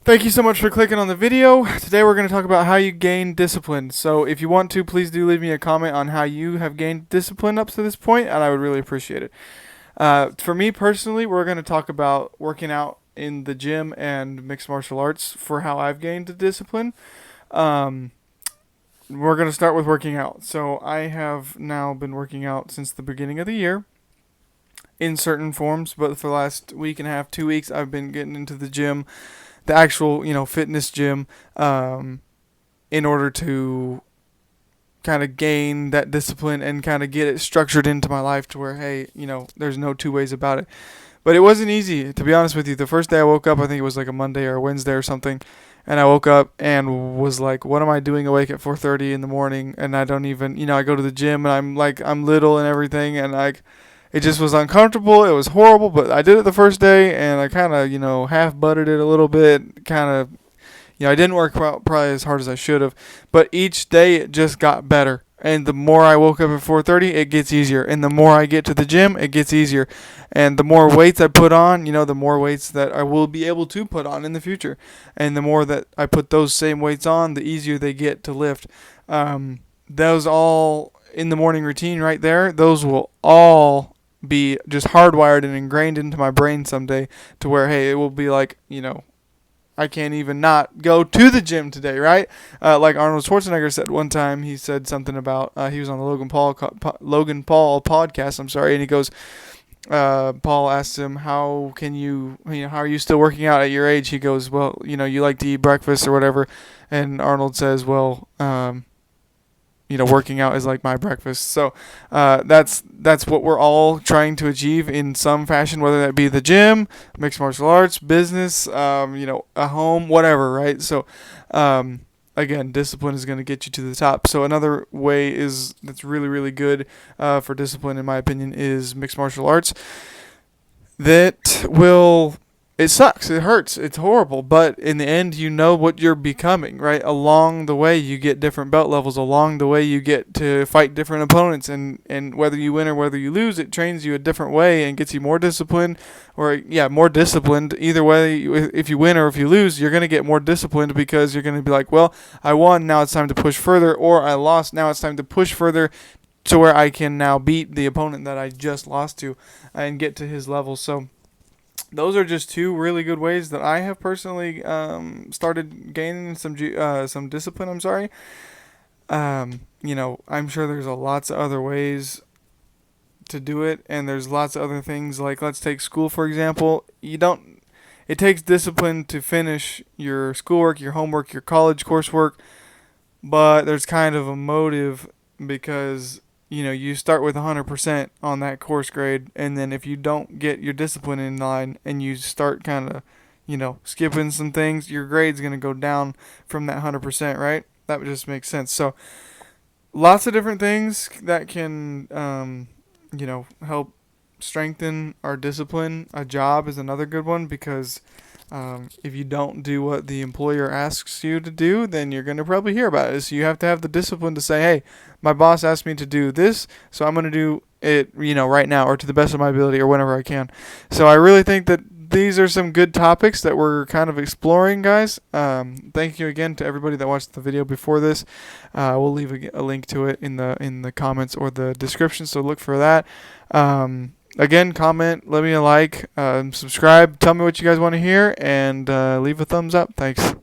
Thank you so much for clicking on the video. Today we're going to talk about how you gain discipline. So if you want to, please do leave me a comment on how you have gained discipline up to this point, and I would really appreciate it. For me personally, we're going to talk about working out in the gym and mixed martial arts for how I've gained the discipline. Um, we're going to start with working out. So I have now been working out since the beginning of the year in certain forms, but for the last week and a half, 2 weeks, I've been getting into the gym, the actual, fitness gym, in order to kind of gain that discipline and kind of get it structured into my life to where, hey, there's no two ways about it. But it wasn't easy, to be honest with you. The first day I woke up, I think it was like a Monday or a Wednesday or something, and I woke up and was like, what am I doing awake at 4:30 in the morning? And I don't even, I go to the gym and I'm little and everything, and it just was uncomfortable. It was horrible, but I did it the first day, and I kind of, half butted it a little bit. Kind of, I didn't work probably as hard as I should have, but each day it just got better. And the more I woke up at 4:30, it gets easier. And the more I get to the gym, it gets easier. And the more weights I put on, the more weights that I will be able to put on in the future. And the more that I put those same weights on, the easier they get to lift. Those all in the morning routine right there, those will all be just hardwired and ingrained into my brain someday to where, hey, it will be like, I can't even not go to the gym today, right? Like Arnold Schwarzenegger said one time, he said something about, he was on the Logan Paul podcast, and he goes, Paul asked him, how are you still working out at your age? He goes, well, you like to eat breakfast or whatever. And Arnold says, well, working out is like my breakfast. So that's what we're all trying to achieve in some fashion, whether that be the gym, mixed martial arts, business, a home, whatever, right? So again, discipline is going to get you to the top. So another way that's really, really good for discipline, in my opinion, is mixed martial arts. It sucks. It hurts. It's horrible. But in the end, you know what you're becoming, right? Along the way, you get different belt levels. Along the way, you get to fight different opponents. And whether you win or whether you lose, it trains you a different way and gets you more disciplined. More disciplined. Either way, if you win or if you lose, you're going to get more disciplined because you're going to be like, well, I won. Now it's time to push further. Or I lost. Now it's time to push further to where I can now beat the opponent that I just lost to and get to his level. So those are just two really good ways that I have personally started gaining some discipline. I'm sure there's lots of other ways to do it, and there's lots of other things. Like, let's take school for example. It takes discipline to finish your schoolwork, your homework, your college coursework, but there's kind of a motive because you start with 100% on that course grade, and then if you don't get your discipline in line and you start kind of, skipping some things, your grade's going to go down from that 100%, right? That just makes sense. So lots of different things that can, help strengthen our discipline. A job is another good one because if you don't do what the employer asks you to do, then you're going to probably hear about it. So you have to have the discipline to say, hey, my boss asked me to do this, so I'm going to do it, right now or to the best of my ability or whenever I can. So I really think that these are some good topics that we're kind of exploring, guys. Thank you again to everybody that watched the video before this. We'll leave a link to it in the comments or the description, so look for that. Again, comment, let me a like, subscribe, tell me what you guys want to hear, and leave a thumbs up. Thanks.